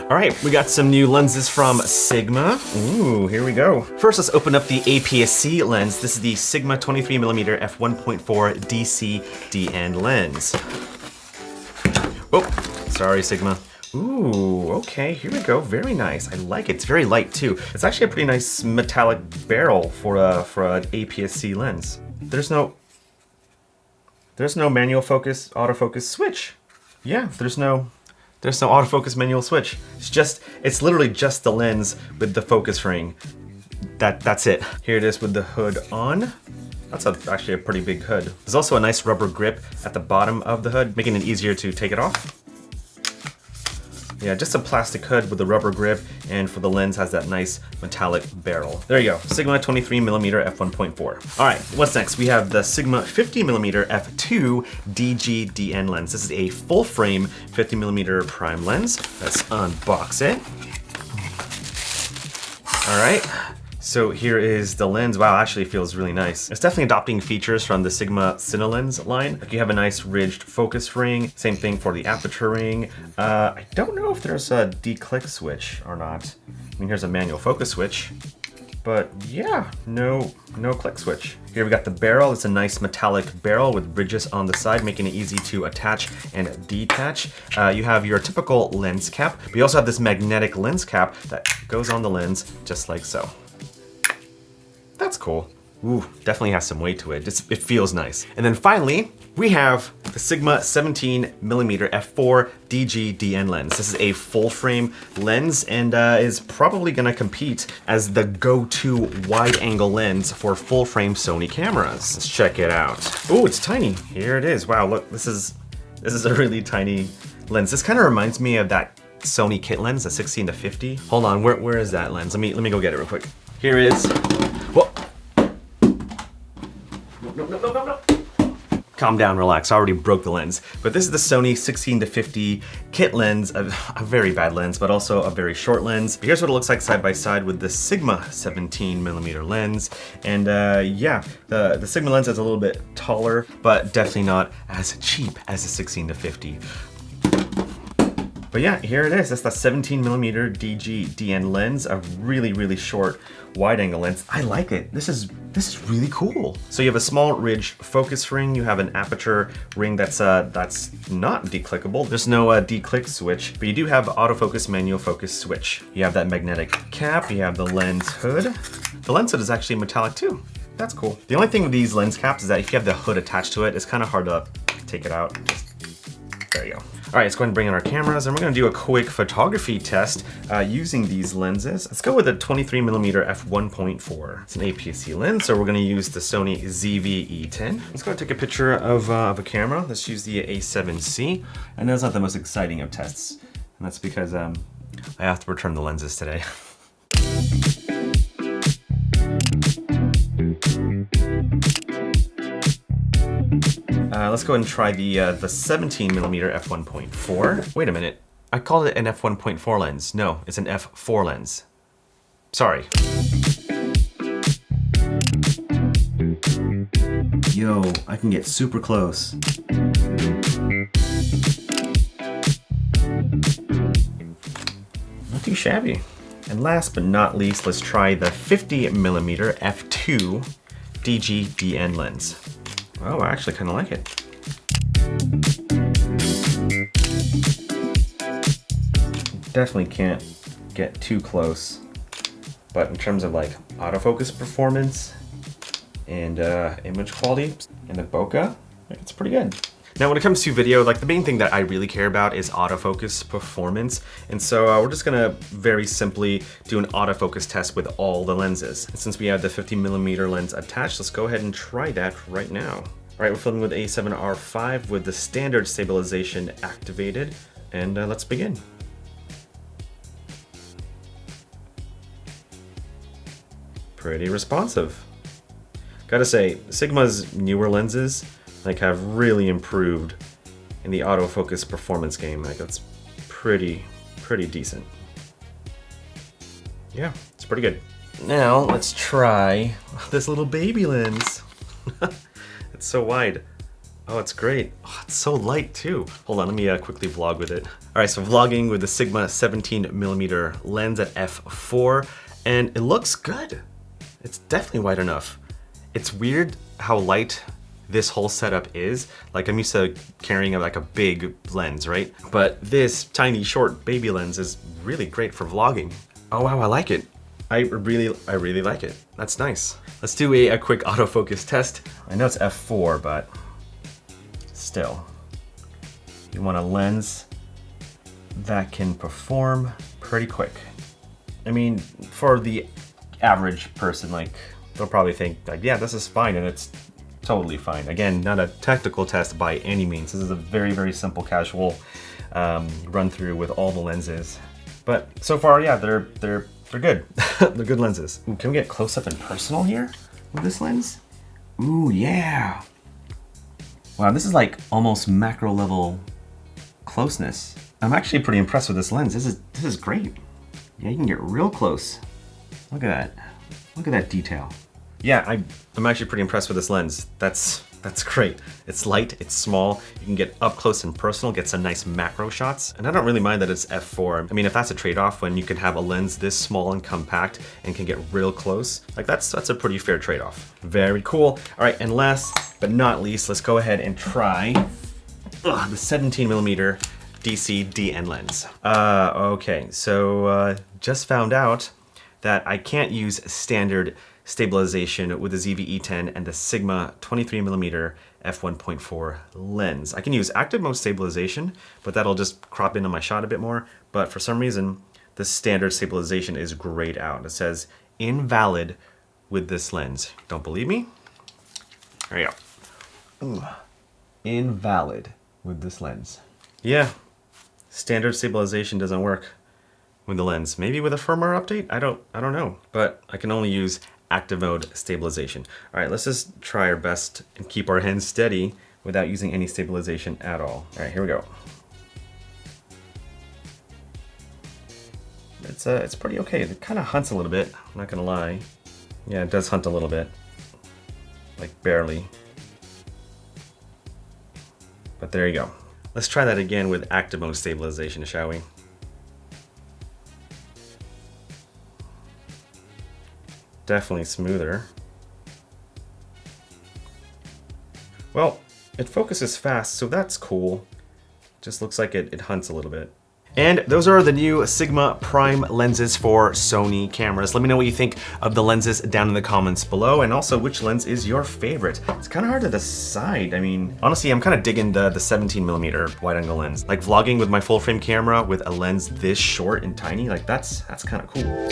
All right, we got some new lenses from Sigma. Ooh, here we go. First, let's open up the APS-C lens. This is the Sigma 23mm f1.4 DC DN lens. Oh, sorry, Sigma. Ooh, okay, here we go. Very nice. I like it. It's very light too. It's actually a pretty nice metallic barrel for an APS-C lens. There's no manual focus, autofocus switch. Yeah, there's no autofocus manual switch. It's literally just the lens with the focus ring. That's it. Here it is with the hood on. That's actually a pretty big hood. There's also a nice rubber grip at the bottom of the hood, making it easier to take it off. Yeah, just a plastic hood with a rubber grip, and for the lens has that nice metallic barrel. There you go, Sigma 23mm f1.4. All right, what's next? We have the Sigma 50mm f2 DG DN lens. This is a full frame 50mm prime lens. Let's unbox it. All right. So here is the lens. Wow, actually feels really nice. It's definitely adopting features from the Sigma Cinelens line. Like you have a nice ridged focus ring. Same thing for the aperture ring. I don't know if there's a declick switch or not. I mean, here's a manual focus switch, but yeah, no click switch. Here we got the barrel. It's a nice metallic barrel with ridges on the side, making it easy to attach and detach. You have your typical lens cap, but you also have this magnetic lens cap that goes on the lens just like so. That's cool. Ooh, definitely has some weight to it. It feels nice. And then finally, we have the Sigma 17mm f4 DG DN lens. This is a full frame lens and is probably gonna compete as the go-to wide angle lens for full frame Sony cameras. Let's check it out. Ooh, it's tiny. Here it is. Wow, look, this is a really tiny lens. This kind of reminds me of that Sony kit lens, the 16 to 50. Hold on, where is that lens? Let me go get it real quick. Here it is. Whoa. No. Calm down, relax. I already broke the lens. But this is the Sony 16 to 50 kit lens, a very bad lens, but also a very short lens. Here's what it looks like side by side with the Sigma 17mm lens. And yeah, the Sigma lens is a little bit taller, but definitely not as cheap as the 16 to 50. But yeah, here it is. That's the 17mm DG DN lens, a really short wide angle lens. I like it. This is really cool. So you have a small ridged focus ring. You have an aperture ring that's not declickable. There's no declick switch, but you do have autofocus manual focus switch. You have that magnetic cap. You have the lens hood. The lens hood is actually metallic too. That's cool. The only thing with these lens caps is that if you have the hood attached to it, it's kind of hard to take it out. There you go. All right, let's go ahead and bring in our cameras, and we're gonna do a quick photography test using these lenses. Let's go with a 23mm f1.4. It's an APS-C lens, so we're gonna use the Sony ZV-E10. Let's go and take a picture of a camera. Let's use the A7C. I know it's not the most exciting of tests, and that's because I have to return the lenses today. Let's go ahead and try the 17mm f1.4. Wait a minute, I called it an f1.4 lens. No, it's an f4 lens. Sorry. Yo, I can get super close. Not too shabby. And last but not least, let's try the 50mm f2 DG DN lens. Oh, I actually kind of like it. Definitely can't get too close, but in terms of like autofocus performance and image quality and the bokeh, it's pretty good. Now, when it comes to video, like the main thing that I really care about is autofocus performance. And so we're just gonna very simply do an autofocus test with all the lenses. And since we have the 50mm lens attached, let's go ahead and try that right now. All right, we're filming with A7R5 with the standard stabilization activated, and let's begin. Pretty responsive. Gotta say, Sigma's newer lenses like have really improved in the autofocus performance game. Like that's pretty decent. Yeah, it's pretty good. Now let's try this little baby lens. It's so wide. Oh, it's great. Oh, it's so light too. Hold on, let me quickly vlog with it. All right, so vlogging with the Sigma 17mm lens at f4, and it looks good. It's definitely wide enough. It's weird how light this whole setup is. Like, I'm used to carrying like a big lens, right? But this tiny short baby lens is really great for vlogging. Oh wow, I like it. I really like it. That's nice. Let's do a quick autofocus test. I know it's f4, but still, you want a lens that can perform pretty quick. I mean, for the average person, like, they'll probably think like, yeah, this is fine, and it's totally fine. Again, not a technical test by any means. This is a very simple, casual run through with all the lenses. But so far, yeah, they're good. They're good lenses. Ooh, can we get close up and personal here with this lens? Ooh, yeah. Wow, this is like almost macro level closeness. I'm actually pretty impressed with this lens. This is great. Yeah, you can get real close. Look at that. Look at that detail. Yeah, I'm actually pretty impressed with this lens. That's great. It's light, it's small, you can get up close and personal, get some nice macro shots. And I don't really mind that it's f4. I mean, if that's a trade-off when you can have a lens this small and compact and can get real close, like that's a pretty fair trade-off. Very cool. All right, and last but not least, let's go ahead and try the 17mm DC DN lens. Okay, so just found out that I can't use standard stabilization with the ZV-E10 and the Sigma 23mm f1.4 lens. I can use active mode stabilization, but that'll just crop into my shot a bit more. But for some reason, the standard stabilization is grayed out. It says invalid with this lens. Don't believe me? There you go. Ooh. Invalid with this lens. Yeah, standard stabilization doesn't work with the lens. Maybe with a firmware update? I don't know. But I can only use active mode stabilization. All right, let's just try our best and keep our hands steady without using any stabilization at all. All right, here we go. It's pretty okay. It kind of hunts a little bit, I'm not gonna lie. Yeah, it does hunt a little bit, like barely. But there you go. Let's try that again with active mode stabilization, shall we? Definitely smoother. Well, it focuses fast, so that's cool. Just looks like it hunts a little bit. And those are the new Sigma Prime lenses for Sony cameras. Let me know what you think of the lenses down in the comments below, and also which lens is your favorite. It's kind of hard to decide. I mean, honestly, I'm kind of digging the 17mm wide angle lens. Like vlogging with my full frame camera with a lens this short and tiny, like that's kind of cool.